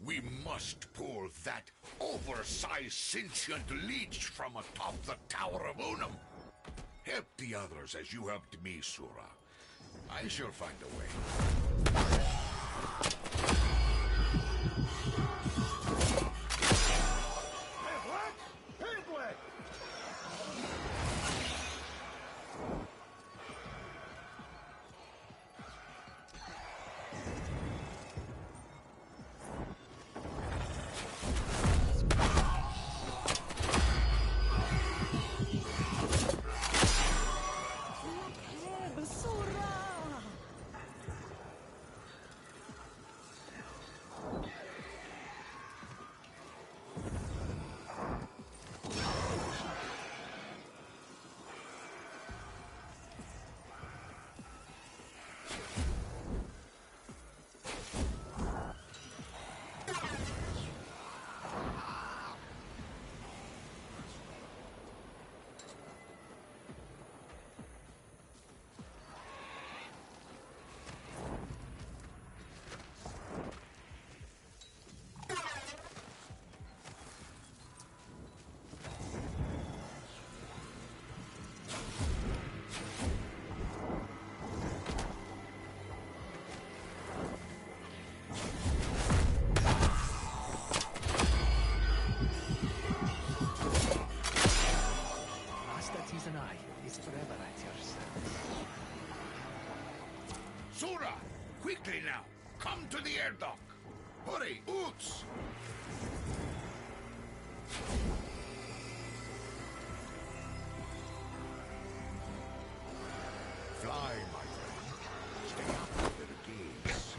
We must pull that oversized sentient leech from atop the Tower of Unum. Help the others as you helped me, Sura. I shall find a way. Sura, quickly now! Come to the air dock! Hurry, Oots! Fly, my friend. Stay up with the gaze.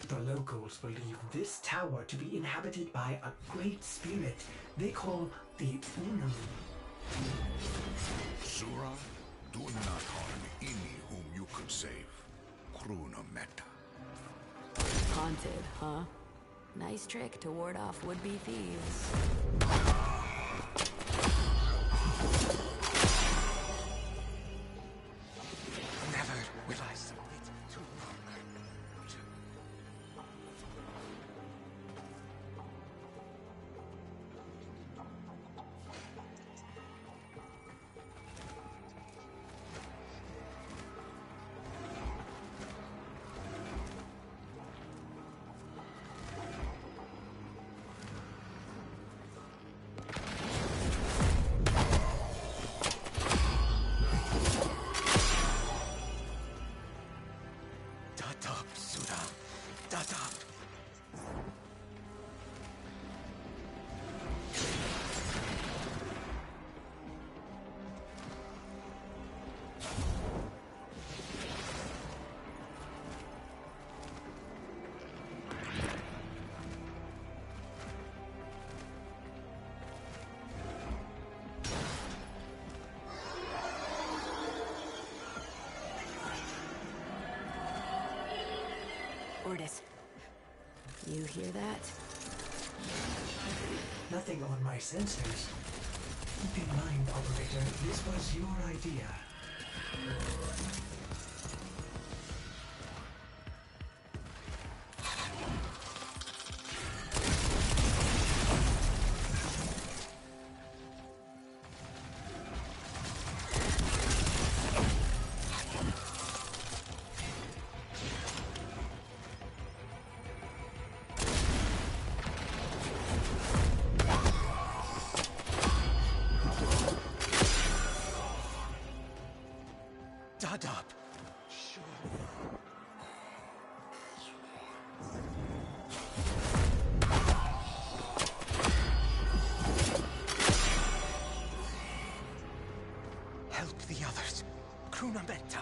The locals believe this tower to be inhabited by a great spirit they call the Unum. Sura, do not harm any whom you could save. Kruna Meta. Haunted, huh? Nice trick to ward off would-be thieves. Never will I submit to wrong. Ordis, you hear that? Nothing on my sensors. Keep in mind, operator, this was your idea. Help the others. Krunamenta.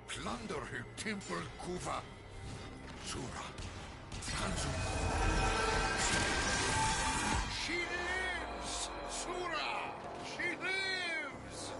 Plunder her temple, Kuva. Sura. Kanzu. She lives! Sura! She lives!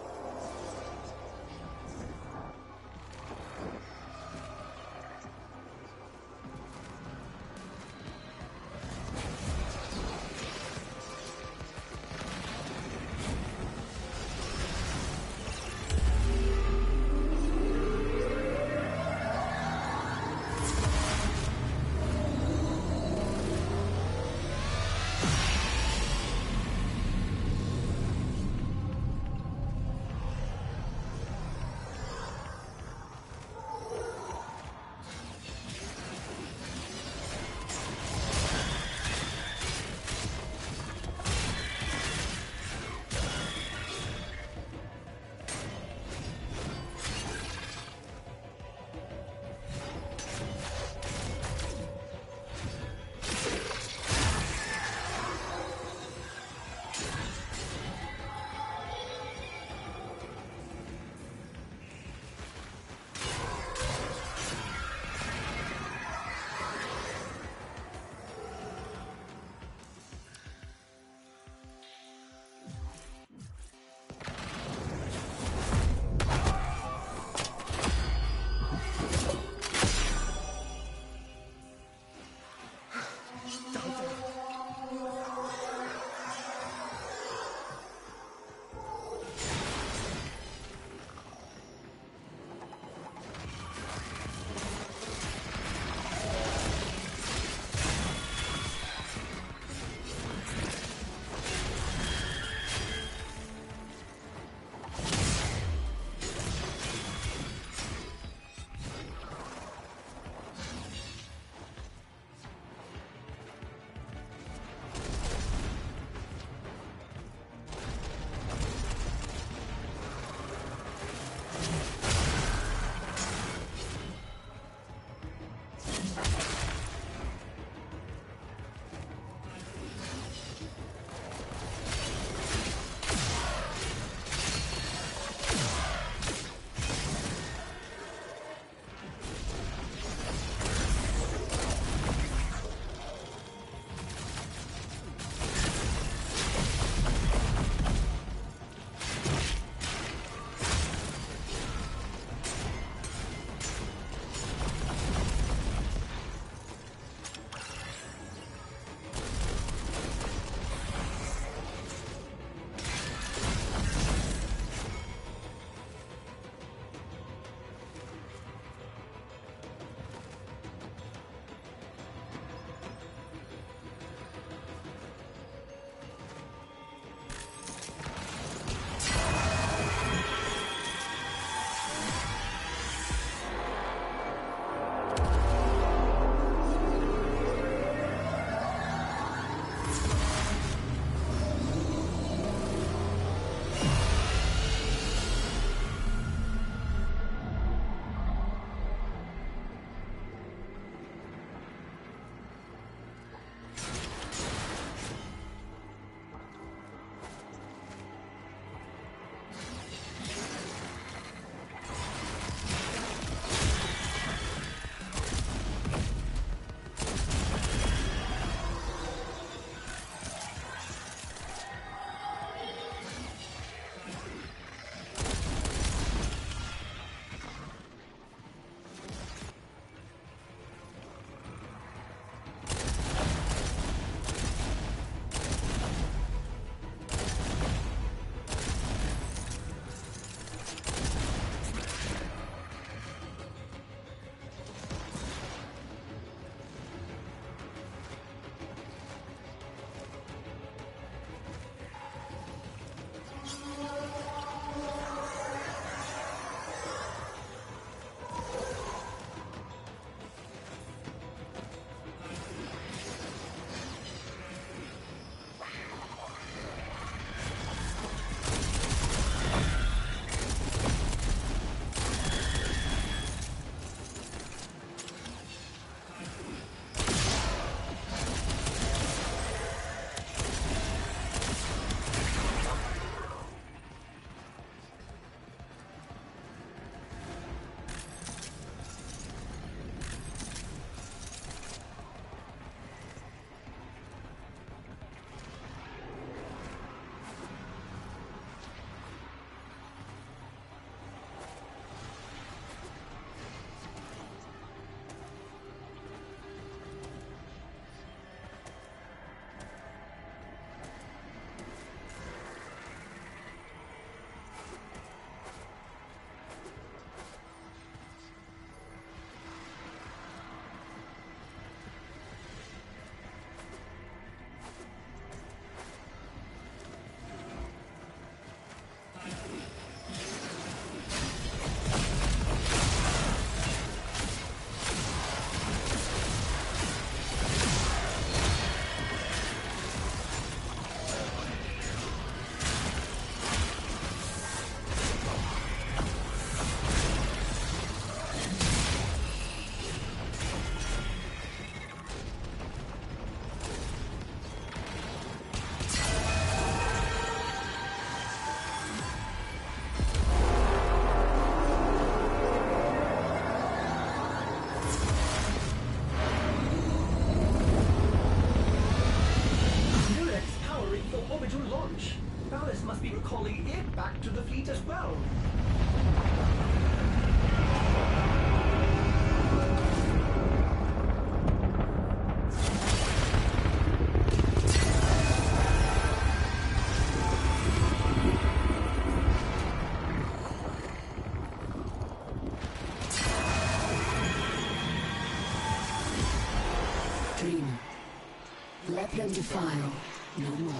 Let them defile no more.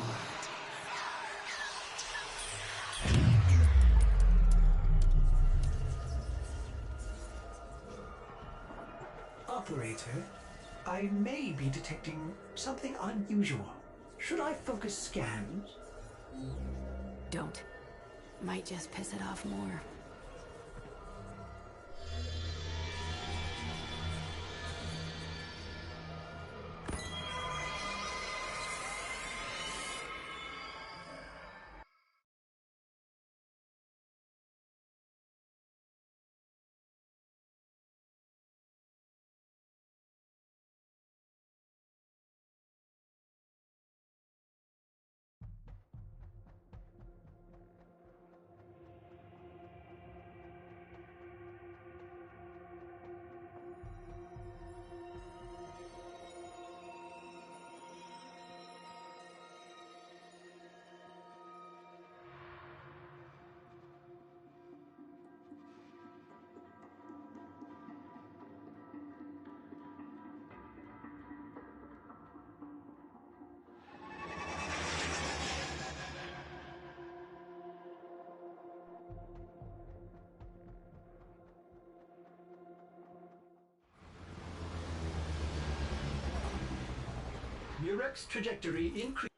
Operator, I may be detecting something unusual. Should I focus scans? Don't. Might just piss it off more. Murek's trajectory increased.